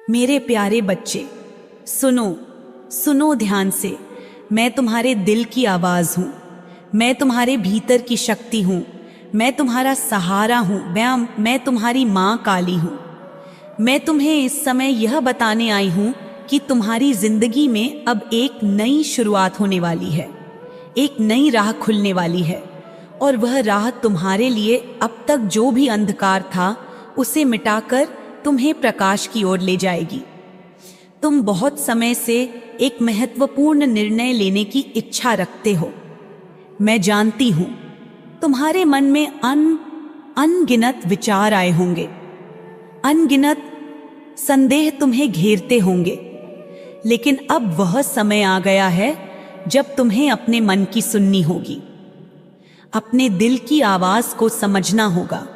मेरे प्यारे बच्चे, सुनो सुनो ध्यान से। मैं तुम्हारे दिल की आवाज हूं, मैं तुम्हारे भीतर की शक्ति हूं, मैं तुम्हारा सहारा हूं, मैं तुम्हारी मां काली हूं। मैं तुम्हें इस समय यह बताने आई हूं कि तुम्हारी जिंदगी में अब एक नई शुरुआत होने वाली है, एक नई राह खुलने वाली है। और वह राह तुम्हारे लिए अब तक जो भी अंधकार था उसे मिटाकर तुम्हें प्रकाश की ओर ले जाएगी। तुम बहुत समय से एक महत्वपूर्ण निर्णय लेने की इच्छा रखते हो। मैं जानती हूं तुम्हारे मन में अनगिनत विचार आए होंगे, अनगिनत संदेह तुम्हें घेरते होंगे, लेकिन अब वह समय आ गया है जब तुम्हें अपने मन की सुननी होगी, अपने दिल की आवाज को समझना होगा,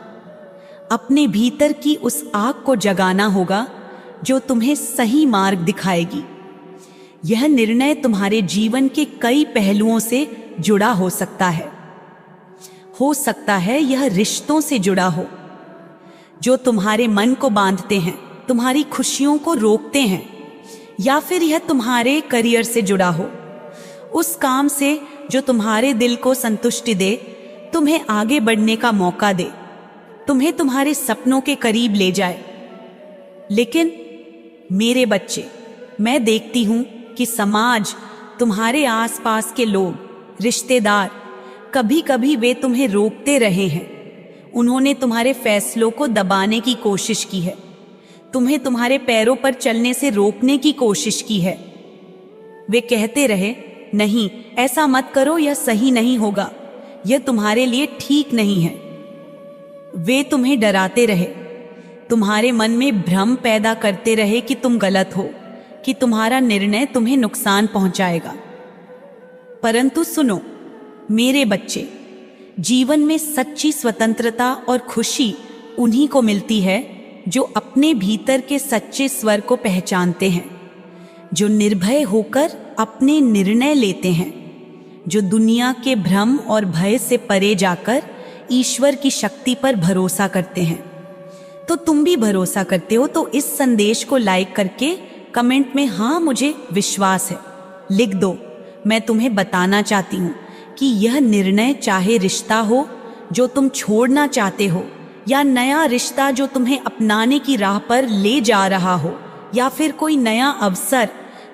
अपने भीतर की उस आग को जगाना होगा जो तुम्हें सही मार्ग दिखाएगी। यह निर्णय तुम्हारे जीवन के कई पहलुओं से जुड़ा हो सकता है यह रिश्तों से जुड़ा हो जो तुम्हारे मन को बांधते हैं, तुम्हारी खुशियों को रोकते हैं, या फिर यह तुम्हारे करियर से जुड़ा हो, उस काम से जो तुम्हारे दिल को संतुष्टि दे, तुम्हें आगे बढ़ने का मौका दे, तुम्हें तुम्हारे सपनों के करीब ले जाए। लेकिन मेरे बच्चे, मैं देखती हूं कि समाज, तुम्हारे आसपास के लोग, रिश्तेदार, कभी कभी वे तुम्हें रोकते रहे हैं। उन्होंने तुम्हारे फैसलों को दबाने की कोशिश की है, तुम्हें तुम्हारे पैरों पर चलने से रोकने की कोशिश की है। वे कहते रहे, नहीं ऐसा मत करो, यह सही नहीं होगा, यह तुम्हारे लिए ठीक नहीं है। वे तुम्हें डराते रहे, तुम्हारे मन में भ्रम पैदा करते रहे कि तुम गलत हो, कि तुम्हारा निर्णय तुम्हें नुकसान पहुंचाएगा। परंतु सुनो मेरे बच्चे, जीवन में सच्ची स्वतंत्रता और खुशी उन्हीं को मिलती है जो अपने भीतर के सच्चे स्वर को पहचानते हैं, जो निर्भय होकर अपने निर्णय लेते हैं, जो दुनिया के भ्रम और भय से परे जाकर ईश्वर की शक्ति पर भरोसा करते हैं। तो तुम भी भरोसा करते हो तो इस संदेश को लाइक करके कमेंट में हाँ मुझे विश्वास है लिख दो। मैं तुम्हें बताना चाहती हूँ कि यह निर्णय, चाहे रिश्ता हो जो तुम छोड़ना चाहते हो, या नया रिश्ता जो तुम्हें अपनाने की राह पर ले जा रहा हो, या फिर कोई नया अवसर,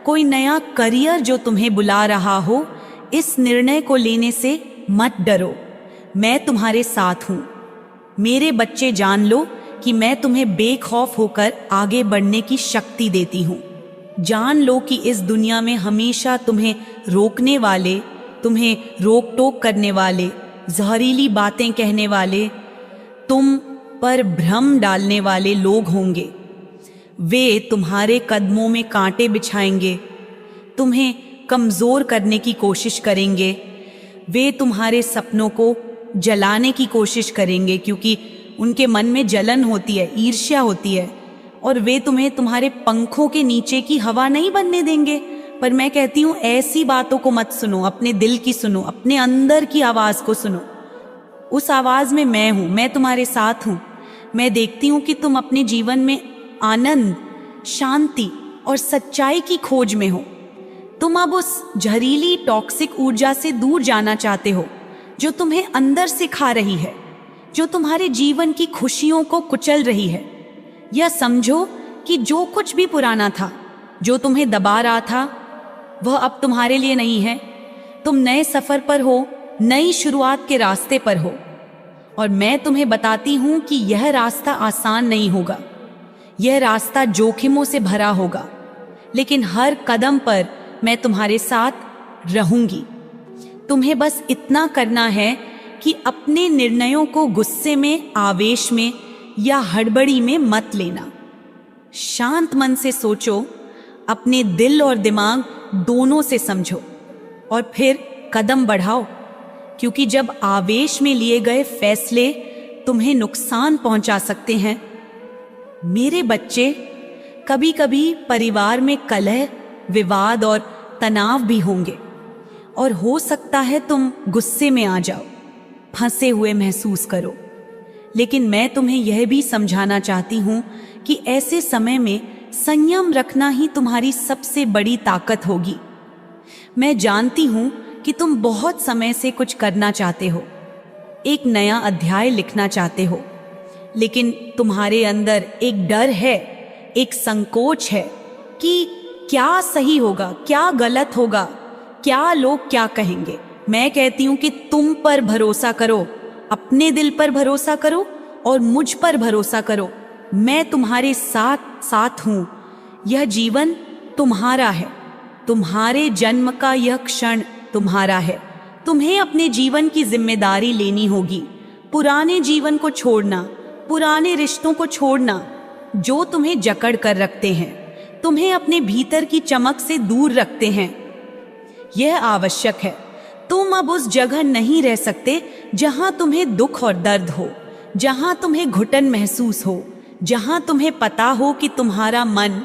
कोई नया करियर जो तुम्हें बुला रहा हो, इस निर्णय को लेने से मत डरो। मैं तुम्हारे साथ हूं। मेरे बच्चे, जान लो कि मैं तुम्हें बेखौफ होकर आगे बढ़ने की शक्ति देती हूं। जान लो कि इस दुनिया में हमेशा तुम्हें रोकने वाले, तुम्हें रोक टोक करने वाले, जहरीली बातें कहने वाले, तुम पर भ्रम डालने वाले लोग होंगे। वे तुम्हारे कदमों में कांटे बिछाएंगे, तुम्हें कमजोर करने की कोशिश करेंगे। वे तुम्हारे सपनों को जलाने की कोशिश करेंगे, क्योंकि उनके मन में जलन होती है, ईर्ष्या होती है, और वे तुम्हें तुम्हारे पंखों के नीचे की हवा नहीं बनने देंगे। पर मैं कहती हूँ ऐसी बातों को मत सुनो, अपने दिल की सुनो, अपने अंदर की आवाज को सुनो। उस आवाज में मैं हूं, मैं तुम्हारे साथ हूं। मैं देखती हूं कि तुम अपने जीवन में आनंद, शांति और सच्चाई की खोज में हो। तुम अब उस जहरीली टॉक्सिक ऊर्जा से दूर जाना चाहते हो जो तुम्हें अंदर से खा रही है, जो तुम्हारे जीवन की खुशियों को कुचल रही है। यह समझो कि जो कुछ भी पुराना था, जो तुम्हें दबा रहा था, वह अब तुम्हारे लिए नहीं है। तुम नए सफर पर हो, नई शुरुआत के रास्ते पर हो, और मैं तुम्हें बताती हूं कि यह रास्ता आसान नहीं होगा। यह रास्ता जोखिमों से भरा होगा, लेकिन हर कदम पर मैं तुम्हारे साथ रहूंगी। तुम्हें बस इतना करना है कि अपने निर्णयों को गुस्से में, आवेश में या हड़बड़ी में मत लेना। शांत मन से सोचो, अपने दिल और दिमाग दोनों से समझो, और फिर कदम बढ़ाओ, क्योंकि जब आवेश में लिए गए फैसले तुम्हें नुकसान पहुंचा सकते हैं। मेरे बच्चे, कभी कभी परिवार में कलह, विवाद और तनाव भी होंगे, और हो सकता है तुम गुस्से में आ जाओ, फंसे हुए महसूस करो। लेकिन मैं तुम्हें यह भी समझाना चाहती हूं कि ऐसे समय में संयम रखना ही तुम्हारी सबसे बड़ी ताकत होगी। मैं जानती हूं कि तुम बहुत समय से कुछ करना चाहते हो, एक नया अध्याय लिखना चाहते हो, लेकिन तुम्हारे अंदर एक डर है, एक संकोच है कि क्या सही होगा, क्या गलत होगा, क्या लोग क्या कहेंगे। मैं कहती हूं कि तुम पर भरोसा करो, अपने दिल पर भरोसा करो और मुझ पर भरोसा करो। मैं तुम्हारे साथ साथ हूं। यह जीवन तुम्हारा है, तुम्हारे जन्म का यह क्षण तुम्हारा है। तुम्हें अपने जीवन की जिम्मेदारी लेनी होगी। पुराने जीवन को छोड़ना, पुराने रिश्तों को छोड़ना जो तुम्हें जकड़ कर रखते हैं, तुम्हें अपने भीतर की चमक से दूर रखते हैं। यह आवश्यक है। तुम अब उस जगह नहीं रह सकते जहां तुम्हें दुख और दर्द हो, जहां तुम्हें घुटन महसूस हो, जहां तुम्हें पता हो कि तुम्हारा मन,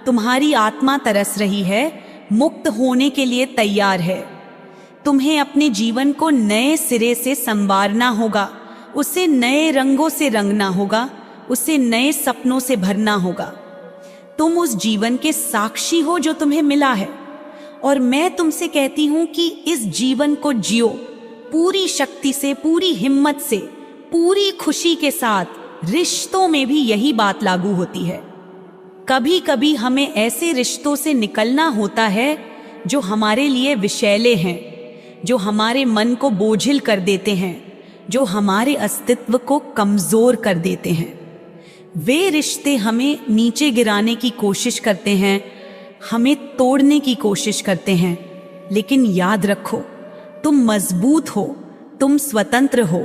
तुम्हारी आत्मा तरस रही है, मुक्त होने के लिए तैयार है। तुम्हें अपने जीवन को नए सिरे से संवारना होगा, उसे नए रंगों से रंगना होगा, उसे नए सपनों से भरना होगा। तुम उस जीवन के साक्षी हो जो तुम्हें मिला है, और मैं तुमसे कहती हूं कि इस जीवन को जियो पूरी शक्ति से, पूरी हिम्मत से, पूरी खुशी के साथ। रिश्तों में भी यही बात लागू होती है। कभी कभी हमें ऐसे रिश्तों से निकलना होता है जो हमारे लिए विषैले हैं, जो हमारे मन को बोझिल कर देते हैं, जो हमारे अस्तित्व को कमजोर कर देते हैं। वे रिश्ते हमें नीचे गिराने की कोशिश करते हैं, हमें तोड़ने की कोशिश करते हैं। लेकिन याद रखो, तुम मजबूत हो, तुम स्वतंत्र हो,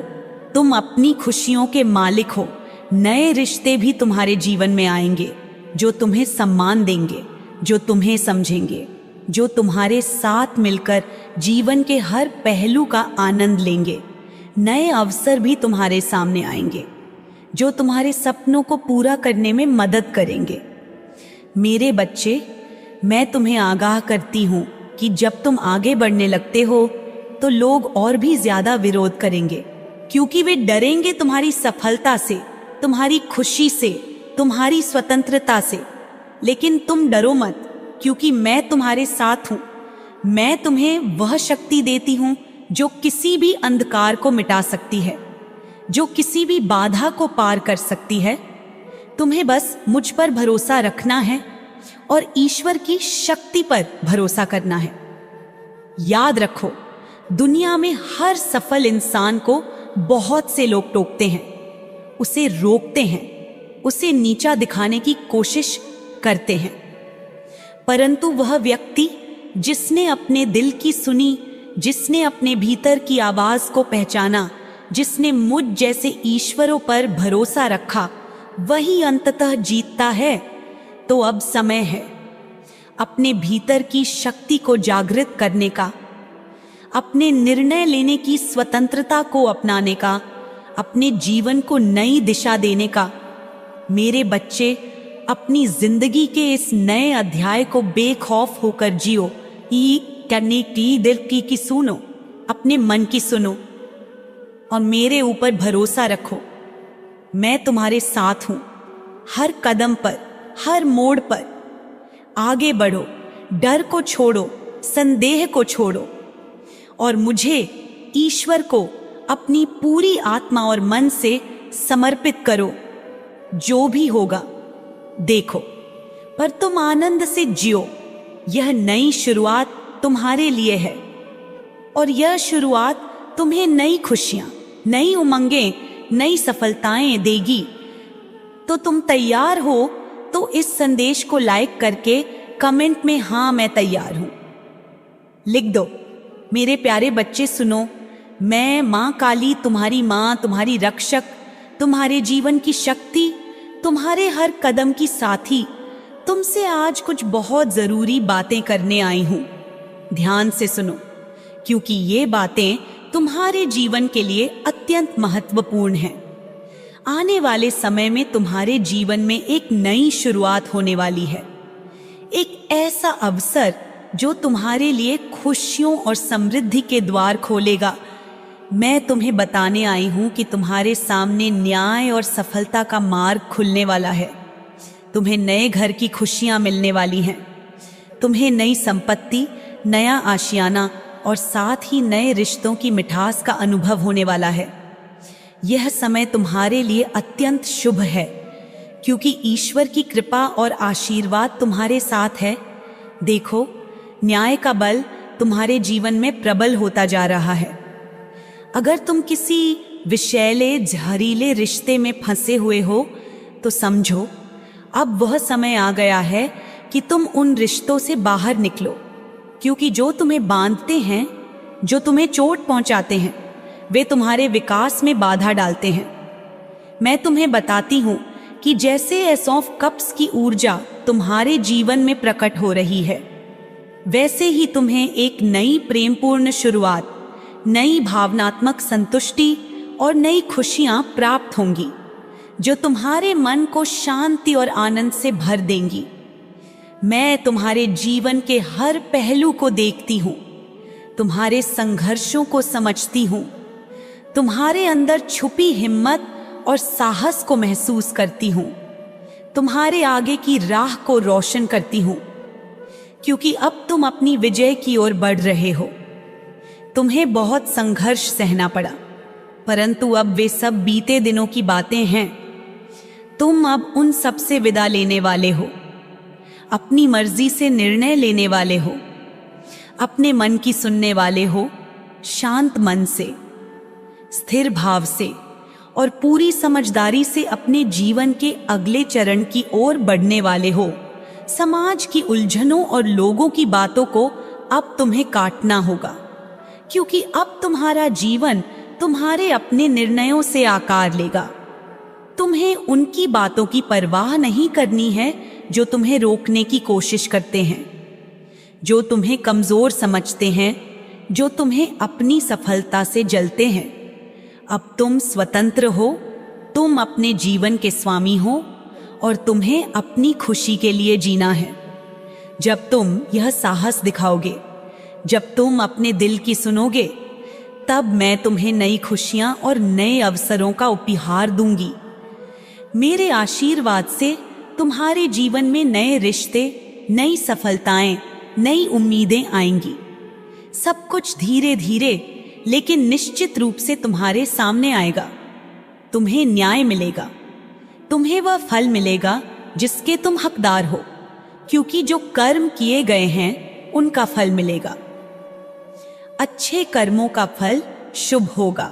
तुम अपनी खुशियों के मालिक हो। नए रिश्ते भी तुम्हारे जीवन में आएंगे जो तुम्हें सम्मान देंगे, जो तुम्हें समझेंगे, जो तुम्हारे साथ मिलकर जीवन के हर पहलू का आनंद लेंगे। नए अवसर भी तुम्हारे सामने आएंगे जो तुम्हारे सपनों को पूरा करने में मदद करेंगे। मेरे बच्चे, मैं तुम्हें आगाह करती हूं कि जब तुम आगे बढ़ने लगते हो तो लोग और भी ज्यादा विरोध करेंगे, क्योंकि वे डरेंगे तुम्हारी सफलता से, तुम्हारी खुशी से, तुम्हारी स्वतंत्रता से। लेकिन तुम डरो मत, क्योंकि मैं तुम्हारे साथ हूं। मैं तुम्हें वह शक्ति देती हूं जो किसी भी अंधकार को मिटा सकती है, जो किसी भी बाधा को पार कर सकती है। तुम्हें बस मुझ पर भरोसा रखना है और ईश्वर की शक्ति पर भरोसा करना है। याद रखो, दुनिया में हर सफल इंसान को बहुत से लोग टोकते हैं, उसे रोकते हैं, उसे नीचा दिखाने की कोशिश करते हैं। परंतु वह व्यक्ति जिसने अपने दिल की सुनी, जिसने अपने भीतर की आवाज को पहचाना, जिसने मुझ जैसे ईश्वरों पर भरोसा रखा, वही अंततः जीतता है। तो अब समय है अपने भीतर की शक्ति को जागृत करने का, अपने निर्णय लेने की स्वतंत्रता को अपनाने का, अपने जीवन को नई दिशा देने का। मेरे बच्चे, अपनी जिंदगी के इस नए अध्याय को बेखौफ होकर जियो। करने की दिल की सुनो, अपने मन की सुनो और मेरे ऊपर भरोसा रखो। मैं तुम्हारे साथ हूं, हर कदम पर, हर मोड़ पर। आगे बढ़ो, डर को छोड़ो, संदेह को छोड़ो और मुझे, ईश्वर को, अपनी पूरी आत्मा और मन से समर्पित करो। जो भी होगा देखो, पर तुम आनंद से जियो। यह नई शुरुआत तुम्हारे लिए है और यह शुरुआत तुम्हें नई खुशियां, नई उमंगें, नई सफलताएं देगी। तो तुम तैयार हो तो इस संदेश को लाइक करके कमेंट में हाँ मैं तैयार हूं लिख दो। मेरे प्यारे बच्चे सुनो, मैं माँ काली, तुम्हारी माँ, तुम्हारी रक्षक, तुम्हारे जीवन की शक्ति, तुम्हारे हर कदम की साथी, तुमसे आज कुछ बहुत जरूरी बातें करने आई हूं। ध्यान से सुनो, क्योंकि ये बातें तुम्हारे जीवन के लिए अत्यंत महत्वपूर्ण हैं। आने वाले समय में तुम्हारे जीवन में एक नई शुरुआत होने वाली है, एक ऐसा अवसर जो तुम्हारे लिए खुशियों और समृद्धि के द्वार खोलेगा। मैं तुम्हें बताने आई हूं कि तुम्हारे सामने न्याय और सफलता का मार्ग खुलने वाला है। तुम्हें नए घर की खुशियां मिलने वाली हैं। तुम्हें नई संपत्ति, नया आशियाना और साथ ही नए रिश्तों की मिठास का अनुभव होने वाला है। यह समय तुम्हारे लिए अत्यंत शुभ है, क्योंकि ईश्वर की कृपा और आशीर्वाद तुम्हारे साथ है। देखो, न्याय का बल तुम्हारे जीवन में प्रबल होता जा रहा है। अगर तुम किसी विषैले जहरीले रिश्ते में फंसे हुए हो तो समझो, अब वह समय आ गया है कि तुम उन रिश्तों से बाहर निकलो, क्योंकि जो तुम्हें बांधते हैं, जो तुम्हें चोट पहुंचाते हैं, वे तुम्हारे विकास में बाधा डालते हैं। मैं तुम्हें बताती हूं कि जैसे एस ऑफ कप्स की ऊर्जा तुम्हारे जीवन में प्रकट हो रही है, वैसे ही तुम्हें एक नई प्रेमपूर्ण शुरुआत, नई भावनात्मक संतुष्टि और नई खुशियां प्राप्त होंगी, जो तुम्हारे मन को शांति और आनंद से भर देंगी। मैं तुम्हारे जीवन के हर पहलू को देखती हूँ, तुम्हारे संघर्षों को समझती हूँ, तुम्हारे अंदर छुपी हिम्मत और साहस को महसूस करती हूँ, तुम्हारे आगे की राह को रोशन करती हूँ, क्योंकि अब तुम अपनी विजय की ओर बढ़ रहे हो। तुम्हें बहुत संघर्ष सहना पड़ा, परंतु अब वे सब बीते दिनों की बातें हैं। तुम अब उन सब से विदा लेने वाले हो, अपनी मर्जी से निर्णय लेने वाले हो, अपने मन की सुनने वाले हो, शांत मन से, स्थिर भाव से और पूरी समझदारी से अपने जीवन के अगले चरण की ओर बढ़ने वाले हो। समाज की उलझनों और लोगों की बातों को अब तुम्हें काटना होगा, क्योंकि अब तुम्हारा जीवन तुम्हारे अपने निर्णयों से आकार लेगा। तुम्हें उनकी बातों की परवाह नहीं करनी है जो तुम्हें रोकने की कोशिश करते हैं, जो तुम्हें कमजोर समझते हैं, जो तुम्हें अपनी सफलता से जलते हैं। अब तुम स्वतंत्र हो, तुम अपने जीवन के स्वामी हो और तुम्हें अपनी खुशी के लिए जीना है। जब तुम यह साहस दिखाओगे, जब तुम अपने दिल की सुनोगे, तब मैं तुम्हें नई खुशियां और नए अवसरों का उपहार दूंगी। मेरे आशीर्वाद से तुम्हारे जीवन में नए रिश्ते, नई सफलताएं, नई उम्मीदें आएंगी। सब कुछ धीरे धीरे लेकिन निश्चित रूप से तुम्हारे सामने आएगा। तुम्हें न्याय मिलेगा, तुम्हें वह फल मिलेगा जिसके तुम हकदार हो, क्योंकि जो कर्म किए गए हैं उनका फल मिलेगा। अच्छे कर्मों का फल शुभ होगा,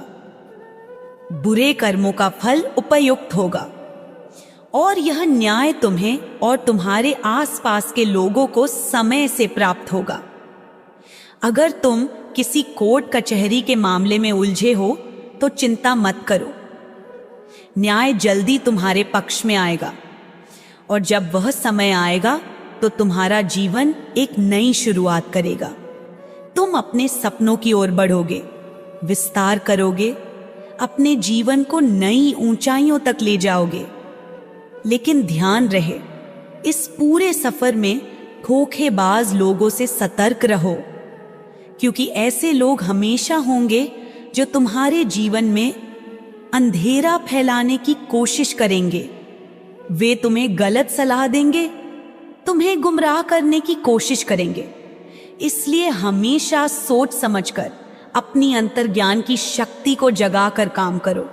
बुरे कर्मों का फल उपयुक्त होगा, और यह न्याय तुम्हें और तुम्हारे आसपास के लोगों को समय से प्राप्त होगा। अगर तुम किसी कोर्ट कचहरी के मामले में उलझे हो तो चिंता मत करो, न्याय जल्दी तुम्हारे पक्ष में आएगा, और जब वह समय आएगा तो तुम्हारा जीवन एक नई शुरुआत करेगा। तुम अपने सपनों की ओर बढ़ोगे, विस्तार करोगे, अपने जीवन को नई ऊंचाइयों तक ले जाओगे। लेकिन ध्यान रहे, इस पूरे सफर में धोखेबाज लोगों से सतर्क रहो, क्योंकि ऐसे लोग हमेशा होंगे जो तुम्हारे जीवन में अंधेरा फैलाने की कोशिश करेंगे। वे तुम्हें गलत सलाह देंगे, तुम्हें गुमराह करने की कोशिश करेंगे। इसलिए हमेशा सोच समझकर अपनी अंतर्ज्ञान की शक्ति को जगाकर काम करो।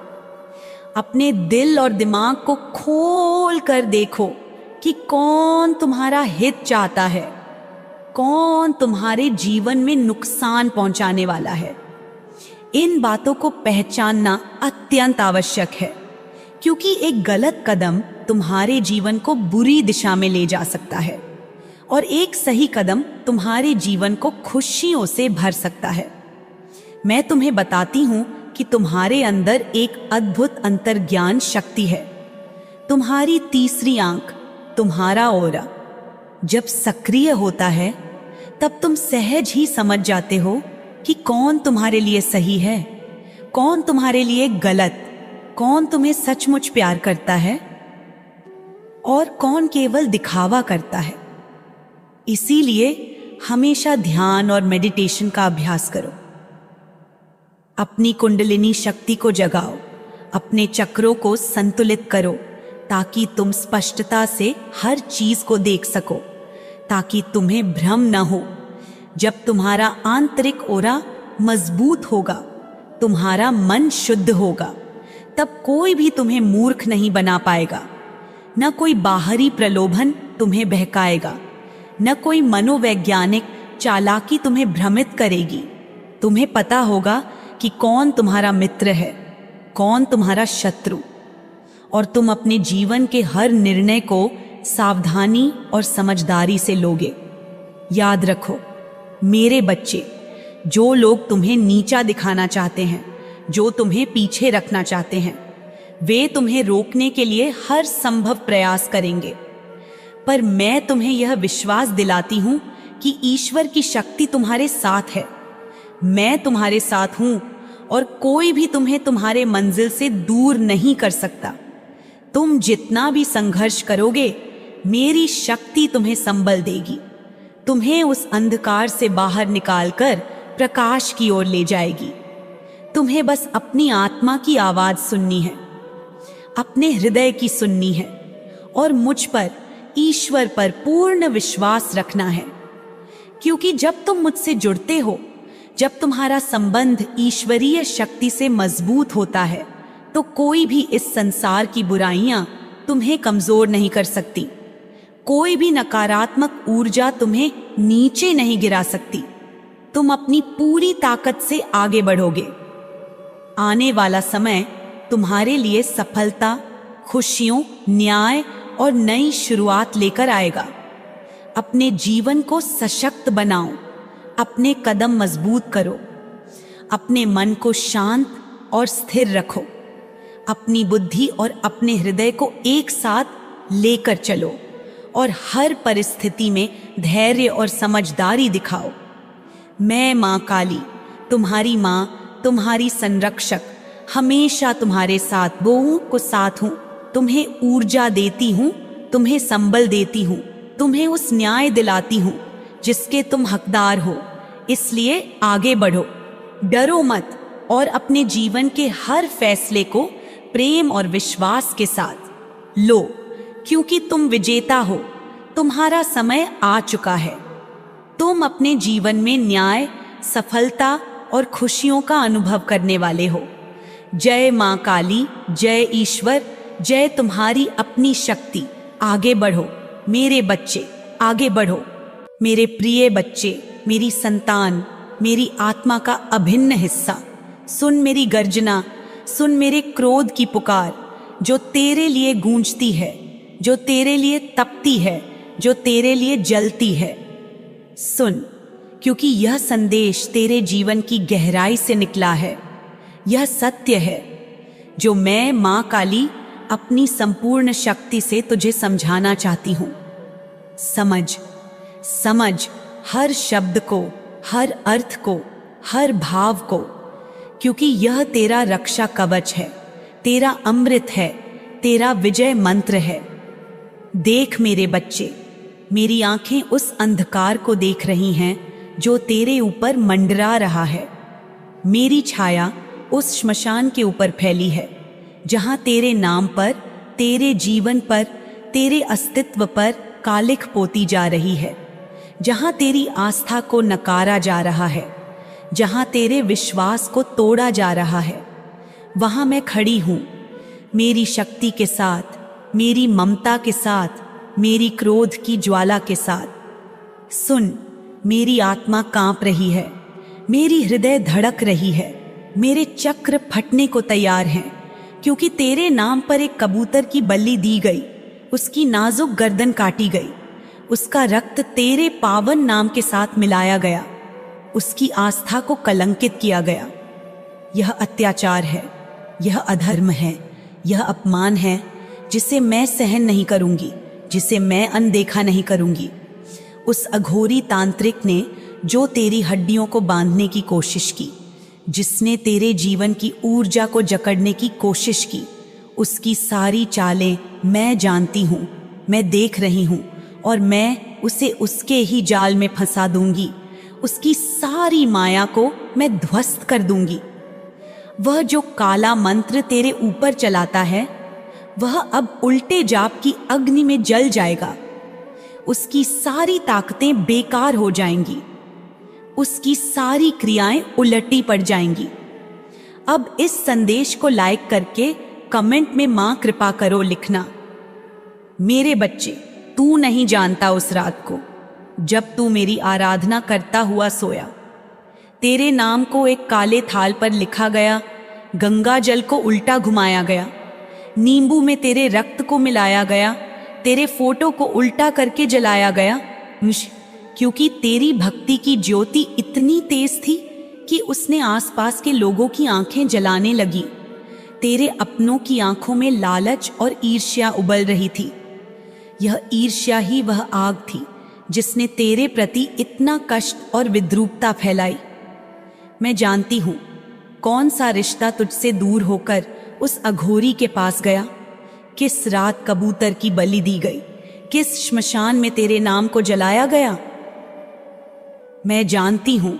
अपने दिल और दिमाग को खोल कर देखो कि कौन तुम्हारा हित चाहता है, कौन तुम्हारे जीवन में नुकसान पहुंचाने वाला है। इन बातों को पहचानना अत्यंत आवश्यक है, क्योंकि एक गलत कदम तुम्हारे जीवन को बुरी दिशा में ले जा सकता है और एक सही कदम तुम्हारे जीवन को खुशियों से भर सकता है। मैं तुम्हें बताती हूं कि तुम्हारे अंदर एक अद्भुत अंतर्ज्ञान शक्ति है। तुम्हारी तीसरी आंख, तुम्हारा ओरा जब सक्रिय होता है, तब तुम सहज ही समझ जाते हो कि कौन तुम्हारे लिए सही है, कौन तुम्हारे लिए गलत, कौन तुम्हें सचमुच प्यार करता है और कौन केवल दिखावा करता है। इसीलिए हमेशा ध्यान और मेडिटेशन का अभ्यास करो। अपनी कुंडलिनी शक्ति को जगाओ, अपने चक्रों को संतुलित करो, ताकि तुम स्पष्टता से हर चीज को देख सको, ताकि तुम्हें भ्रम न हो। जब तुम्हारा आंतरिक ओरा मजबूत होगा, तुम्हारा मन शुद्ध होगा, तब कोई भी तुम्हें मूर्ख नहीं बना पाएगा। न कोई बाहरी प्रलोभन तुम्हें बहकाएगा, न कोई मनोवैज्ञानिक चालाकी तुम्हें भ्रमित करेगी। तुम्हें पता होगा कि कौन तुम्हारा मित्र है, कौन तुम्हारा शत्रु, और तुम अपने जीवन के हर निर्णय को सावधानी और समझदारी से लोगे। याद रखो मेरे बच्चे, जो लोग तुम्हें नीचा दिखाना चाहते हैं, जो तुम्हें पीछे रखना चाहते हैं, वे तुम्हें रोकने के लिए हर संभव प्रयास करेंगे। पर मैं तुम्हें यह विश्वास दिलाती हूं कि ईश्वर की शक्ति तुम्हारे साथ है। मैं तुम्हारे साथ हूं और कोई भी तुम्हें तुम्हारे मंजिल से दूर नहीं कर सकता। तुम जितना भी संघर्ष करोगे, मेरी शक्ति तुम्हें संबल देगी, तुम्हें उस अंधकार से बाहर निकालकर प्रकाश की ओर ले जाएगी। तुम्हें बस अपनी आत्मा की आवाज सुननी है, अपने हृदय की सुननी है, और मुझ पर, ईश्वर पर पूर्ण विश्वास रखना है। क्योंकि जब तुम मुझसे जुड़ते हो, जब तुम्हारा संबंध ईश्वरीय शक्ति से मजबूत होता है, तो कोई भी इस संसार की बुराइयां तुम्हें कमजोर नहीं कर सकती। कोई भी नकारात्मक ऊर्जा तुम्हें नीचे नहीं गिरा सकती। तुम अपनी पूरी ताकत से आगे बढ़ोगे। आने वाला समय तुम्हारे लिए सफलता, खुशियों, न्याय और नई शुरुआत लेकर आएगा। अपने जीवन को सशक्त बनाओ, अपने कदम मजबूत करो, अपने मन को शांत और स्थिर रखो, अपनी बुद्धि और अपने हृदय को एक साथ लेकर चलो, और हर परिस्थिति में धैर्य और समझदारी दिखाओ। मैं माँ काली, तुम्हारी माँ, तुम्हारी संरक्षक, हमेशा तुम्हारे साथ बहुओं को साथ हूँ। तुम्हें ऊर्जा देती हूँ, तुम्हें संबल देती हूँ, तुम्हें उस न्याय दिलाती हूँ जिसके तुम हकदार हो। इसलिए आगे बढ़ो, डरो मत, और अपने जीवन के हर फैसले को प्रेम और विश्वास के साथ लो, क्योंकि तुम विजेता हो। तुम्हारा समय आ चुका है। तुम अपने जीवन में न्याय, सफलता और खुशियों का अनुभव करने वाले हो। जय माँ काली, जय ईश्वर, जय तुम्हारी अपनी शक्ति। आगे बढ़ो मेरे बच्चे, आगे बढ़ो मेरे प्रिय बच्चे, मेरी संतान, मेरी आत्मा का अभिन्न हिस्सा। सुन मेरी गर्जना, सुन मेरे क्रोध की पुकार, जो तेरे लिए गूंजती है, जो तेरे लिए तपती है, जो तेरे लिए जलती है। सुन, क्योंकि यह संदेश तेरे जीवन की गहराई से निकला है। यह सत्य है जो मैं माँ काली अपनी संपूर्ण शक्ति से तुझे समझाना चाहती हूँ। समझ हर शब्द को, हर अर्थ को, हर भाव को, क्योंकि यह तेरा रक्षा कवच है, तेरा अमृत है, तेरा विजय मंत्र है। देख मेरे बच्चे, मेरी आंखें उस अंधकार को देख रही हैं जो तेरे ऊपर मंडरा रहा है। मेरी छाया उस श्मशान के ऊपर फैली है जहां तेरे नाम पर, तेरे जीवन पर, तेरे अस्तित्व पर कालिख पोती जा रही है, जहां तेरी आस्था को नकारा जा रहा है, जहां तेरे विश्वास को तोड़ा जा रहा है। वहां मैं खड़ी हूं, मेरी शक्ति के साथ, मेरी ममता के साथ, मेरी क्रोध की ज्वाला के साथ। सुन, मेरी आत्मा कांप रही है, मेरी हृदय धड़क रही है, मेरे चक्र फटने को तैयार हैं, क्योंकि तेरे नाम पर एक कबूतर की बलि दी गई, उसकी नाजुक गर्दन काटी गई, उसका रक्त तेरे पावन नाम के साथ मिलाया गया, उसकी आस्था को कलंकित किया गया। यह अत्याचार है, यह अधर्म है, यह अपमान है जिसे मैं सहन नहीं करूंगी, जिसे मैं अनदेखा नहीं करूंगी। उस अघोरी तांत्रिक ने जो तेरी हड्डियों को बांधने की कोशिश की, जिसने तेरे जीवन की ऊर्जा को जकड़ने की कोशिश की, उसकी सारी चालें मैं जानती हूँ, मैं देख रही हूँ, और मैं उसे उसके ही जाल में फंसा दूंगी। उसकी सारी माया को मैं ध्वस्त कर दूंगी। वह जो काला मंत्र तेरे ऊपर चलाता है, वह अब उल्टे जाप की अग्नि में जल जाएगा। उसकी सारी ताकतें बेकार हो जाएंगी, उसकी सारी क्रियाएं उलटी पड़ जाएंगी। अब इस संदेश को लाइक करके कमेंट में मां कृपा करो लिखना। मेरे बच्चे, तू नहीं जानता उस रात को जब तू मेरी आराधना करता हुआ सोया। तेरे नाम को एक काले थाल पर लिखा गया, गंगा जल को उल्टा घुमाया गया, नींबू में तेरे रक्त को मिलाया गया, तेरे फोटो को उल्टा करके जलाया गया, क्योंकि तेरी भक्ति की ज्योति इतनी तेज थी कि उसने आसपास के लोगों की आंखें जलाने लगी। तेरे अपनों की आंखों में लालच और ईर्ष्या उबल रही थी। यह ईर्ष्या ही वह आग थी जिसने तेरे प्रति इतना कष्ट और विद्रूपता फैलाई। मैं जानती हूं कौन सा रिश्ता तुझसे दूर होकर उस अघोरी के पास गया, किस रात कबूतर की बलि दी गई, किस श्मशान में तेरे नाम को जलाया गया। मैं जानती हूं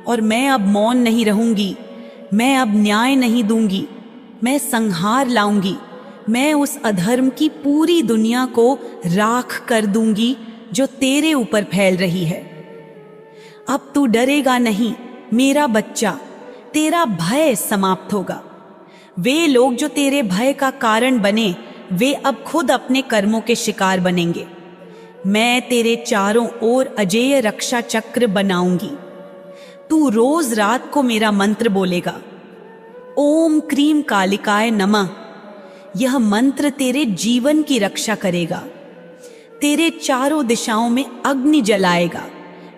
और मैं अब मौन नहीं रहूंगी। मैं अब न्याय नहीं दूंगी, मैं संहार लाऊंगी। मैं उस अधर्म की पूरी दुनिया को राख कर दूंगी जो तेरे ऊपर फैल रही है। अब तू डरेगा नहीं मेरा बच्चा, तेरा भय समाप्त होगा। वे लोग जो तेरे भय का कारण बने, वे अब खुद अपने कर्मों के शिकार बनेंगे। मैं तेरे चारों ओर अजेय रक्षा चक्र बनाऊंगी। तू रोज रात को मेरा मंत्र बोलेगा, ओम क्रीम कालिकाय नमः। यह मंत्र तेरे जीवन की रक्षा करेगा, तेरे चारों दिशाओं में अग्नि जलाएगा।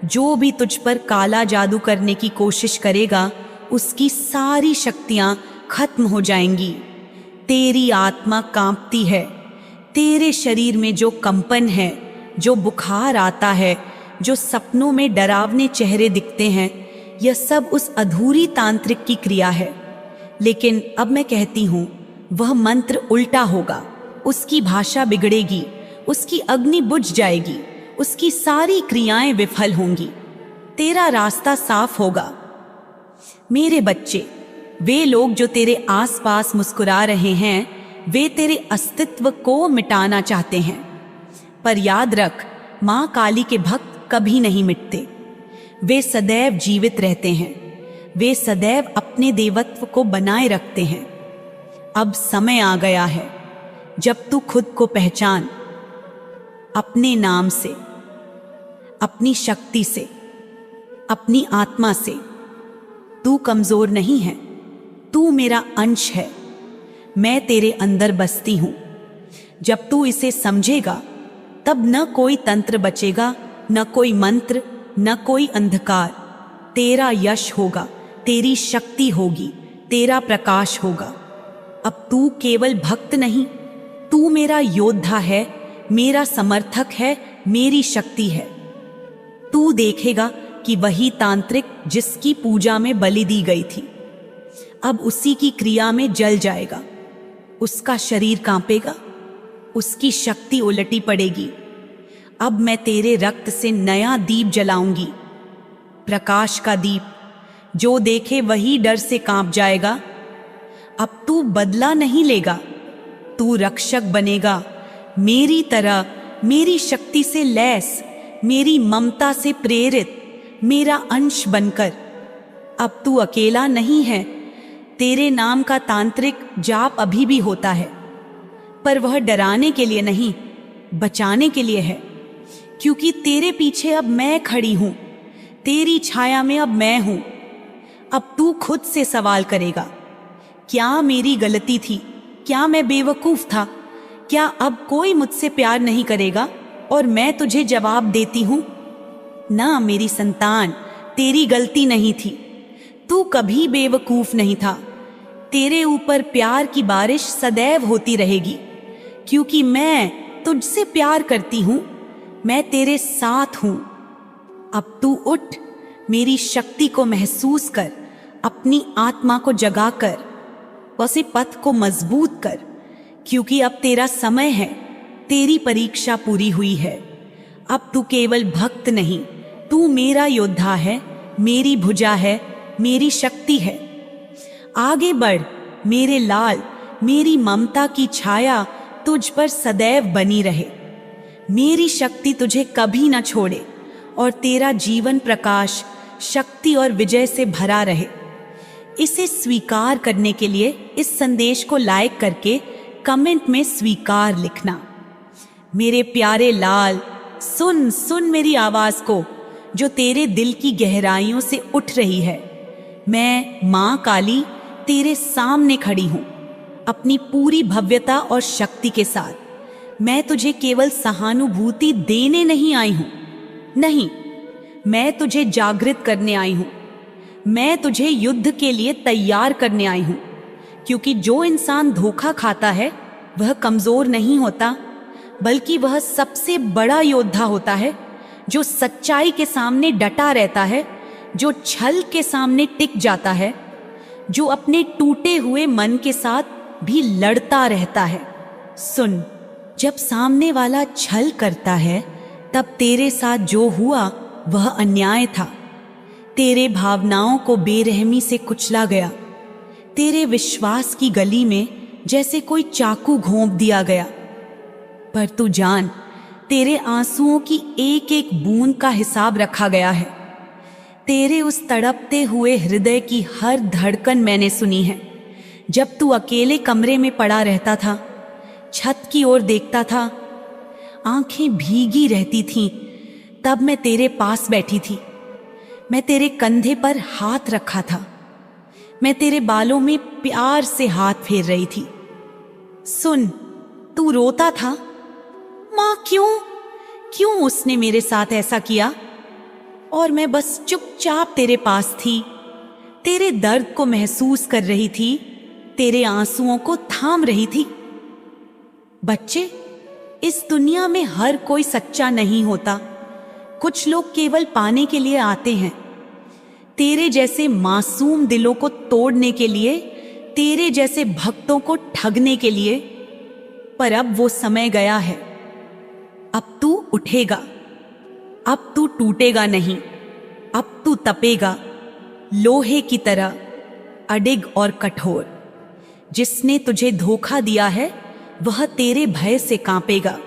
जो भी तुझ पर काला जादू करने की कोशिश करेगा, उसकी सारी शक्तियां खत्म हो जाएंगी। तेरी आत्मा कांपती है, तेरे शरीर में जो कंपन है, जो बुखार आता है, जो सपनों में डरावने चेहरे दिखते हैं, यह सब उस अधूरी तांत्रिक की क्रिया है। लेकिन अब मैं कहती हूं, वह मंत्र उल्टा होगा, उसकी भाषा बिगड़ेगी, उसकी अग्नि बुझ जाएगी, उसकी सारी क्रियाएं विफल होंगी, तेरा रास्ता साफ होगा। मेरे बच्चे, वे लोग जो तेरे आसपास मुस्कुरा रहे हैं, वे तेरे अस्तित्व को मिटाना चाहते हैं। पर याद रख, मां काली के भक्त कभी नहीं मिटते। वे सदैव जीवित रहते हैं, वे सदैव अपने देवत्व को बनाए रखते हैं। अब समय आ गया है जब तू खुद को पहचान, अपने नाम से, अपनी शक्ति से, अपनी आत्मा से। तू कमजोर नहीं है, तू मेरा अंश है। मैं तेरे अंदर बसती हूं। जब तू इसे समझेगा, तब न कोई तंत्र बचेगा, न कोई मंत्र, न कोई अंधकार। तेरा यश होगा, तेरी शक्ति होगी, तेरा प्रकाश होगा। अब तू केवल भक्त नहीं, तू मेरा योद्धा है, मेरा समर्थक है, मेरी शक्ति है। तू देखेगा कि वही तांत्रिक जिसकी पूजा में बलि दी गई थी, अब उसी की क्रिया में जल जाएगा। उसका शरीर कांपेगा, उसकी शक्ति उलटी पड़ेगी। अब मैं तेरे रक्त से नया दीप जलाऊंगी, प्रकाश का दीप। जो देखे वही डर से कांप जाएगा। अब तू बदला नहीं लेगा, तू रक्षक बनेगा, मेरी तरह, मेरी शक्ति से लैस, मेरी ममता से प्रेरित, मेरा अंश बनकर। अब तू अकेला नहीं है। तेरे नाम का तांत्रिक जाप अभी भी होता है, पर वह डराने के लिए नहीं, बचाने के लिए है। क्योंकि तेरे पीछे अब मैं खड़ी हूं, तेरी छाया में अब मैं हूं। अब तू खुद से सवाल करेगा, क्या मेरी गलती थी? क्या मैं बेवकूफ था? क्या अब कोई मुझसे प्यार नहीं करेगा? और मैं तुझे जवाब देती हूं, ना मेरी संतान, तेरी गलती नहीं थी। तू कभी बेवकूफ नहीं था। तेरे ऊपर प्यार की बारिश सदैव होती रहेगी, क्योंकि मैं तुझसे प्यार करती हूं, मैं तेरे साथ हूं। अब तू उठ, मेरी शक्ति को महसूस कर, अपनी आत्मा को जगाकर उसे पथ को मजबूत कर, क्योंकि अब तेरा समय है, तेरी परीक्षा पूरी हुई है। अब तू केवल भक्त नहीं, तू मेरा योद्धा है, मेरी भुजा है, मेरी शक्ति है। आगे बढ़ मेरे लाल, मेरी ममता की छाया तुझ पर सदैव बनी रहे। मेरी शक्ति तुझे कभी न छोड़े और तेरा जीवन प्रकाश, शक्ति और विजय से भरा रहे। इसे स्वीकार करने के लिए इस संदेश को लाइक करके कमेंट में स्वीकार लिखना। मेरे प्यारे लाल, सुन सुन मेरी आवाज को जो तेरे दिल की गहराइयों से उठ रही है। मैं मां काली तेरे सामने खड़ी हूं, अपनी पूरी भव्यता और शक्ति के साथ। मैं तुझे केवल सहानुभूति देने नहीं आई हूं, नहीं, मैं तुझे जागृत करने आई हूं। मैं तुझे युद्ध के लिए तैयार करने आई हूं, क्योंकि जो इंसान धोखा खाता है वह कमजोर नहीं होता, बल्कि वह सबसे बड़ा योद्धा होता है, जो सच्चाई के सामने डटा रहता है, जो छल के सामने टिक जाता है, जो अपने टूटे हुए मन के साथ भी लड़ता रहता है। सुन, जब सामने वाला छल करता है तब तेरे साथ जो हुआ वह अन्याय था। तेरे भावनाओं को बेरहमी से कुचला गया। तेरे विश्वास की गली में जैसे कोई चाकू घोंप दिया गया। पर तू जान, तेरे आंसुओं की एक एक बूंद का हिसाब रखा गया है। तेरे उस तड़पते हुए हृदय की हर धड़कन मैंने सुनी है। जब तू अकेले कमरे में पड़ा रहता था, छत की ओर देखता था, आंखें भीगी रहती थीं, तब मैं तेरे पास बैठी थी। मैं तेरे कंधे पर हाथ रखा था। मैं तेरे बालों में प्यार से हाथ फेर रही थी। सुन, तू रोता था, माँ क्यों उसने मेरे साथ ऐसा किया? और मैं बस चुपचाप तेरे पास थी, तेरे दर्द को महसूस कर रही थी, तेरे आंसुओं को थाम रही थी। बच्चे, इस दुनिया में हर कोई सच्चा नहीं होता। कुछ लोग केवल पाने के लिए आते हैं, तेरे जैसे मासूम दिलों को तोड़ने के लिए, तेरे जैसे भक्तों को ठगने के लिए। पर अब वो समय गया है। अब तू उठेगा, अब तू टूटेगा नहीं, अब तू तपेगा, लोहे की तरह अडिग और कठोर। जिसने तुझे धोखा दिया है वह तेरे भय से कांपेगा,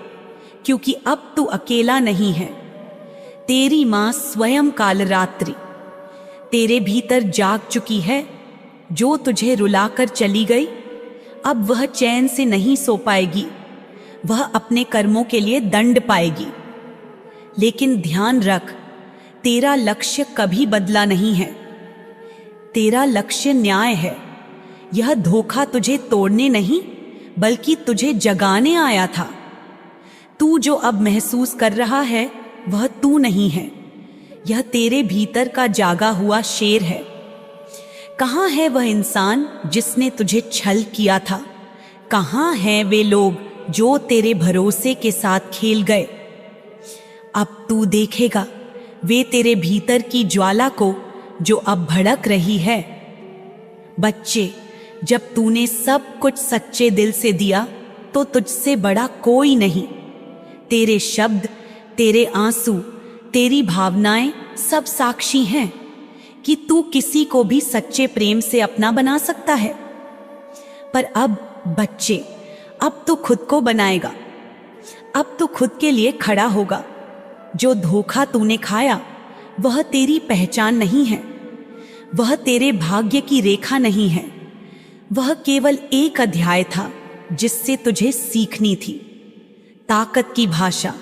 क्योंकि अब तू अकेला नहीं है। तेरी मां स्वयं कालरात्रि तेरे भीतर जाग चुकी है। जो तुझे रुलाकर चली गई, अब वह चैन से नहीं सो पाएगी। वह अपने कर्मों के लिए दंड पाएगी। लेकिन ध्यान रख, तेरा लक्ष्य कभी बदला नहीं है। तेरा लक्ष्य न्याय है। यह धोखा तुझे तोड़ने नहीं, बल्कि तुझे जगाने आया था। तू जो अब महसूस कर रहा है वह तू नहीं है, यह तेरे भीतर का जागा हुआ शेर है। कहाँ है वह इंसान जिसने तुझे छल किया था? कहाँ हैं वे लोग जो तेरे भरोसे के साथ खेल गए? अब तू देखेगा वे तेरे भीतर की ज्वाला को जो अब भड़क रही है। बच्चे, जब तूने सब कुछ सच्चे दिल से दिया तो तुझसे बड़ा कोई नहीं। तेरे शब्द, तेरे आंसू, तेरी भावनाएं सब साक्षी हैं कि तू किसी को भी सच्चे प्रेम से अपना बना सकता है। पर अब बच्चे, अब तू खुद को बनाएगा। अब तू खुद के लिए खड़ा होगा। जो धोखा तूने खाया वह तेरी पहचान नहीं है, वह तेरे भाग्य की रेखा नहीं है। वह केवल एक अध्याय था जिससे तुझे सीखनी थी। ताकत की भाषा।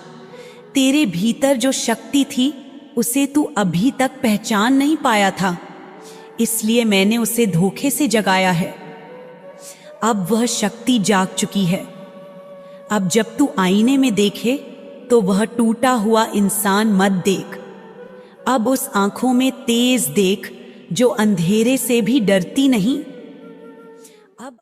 तेरे भीतर जो शक्ति थी उसे तू अभी तक पहचान नहीं पाया था, इसलिए मैंने उसे धोखे से जगाया है। अब वह शक्ति जाग चुकी है। अब जब तू आईने में देखे तो वह टूटा हुआ इंसान मत देख। अब उस आंखों में तेज देख जो अंधेरे से भी डरती नहीं,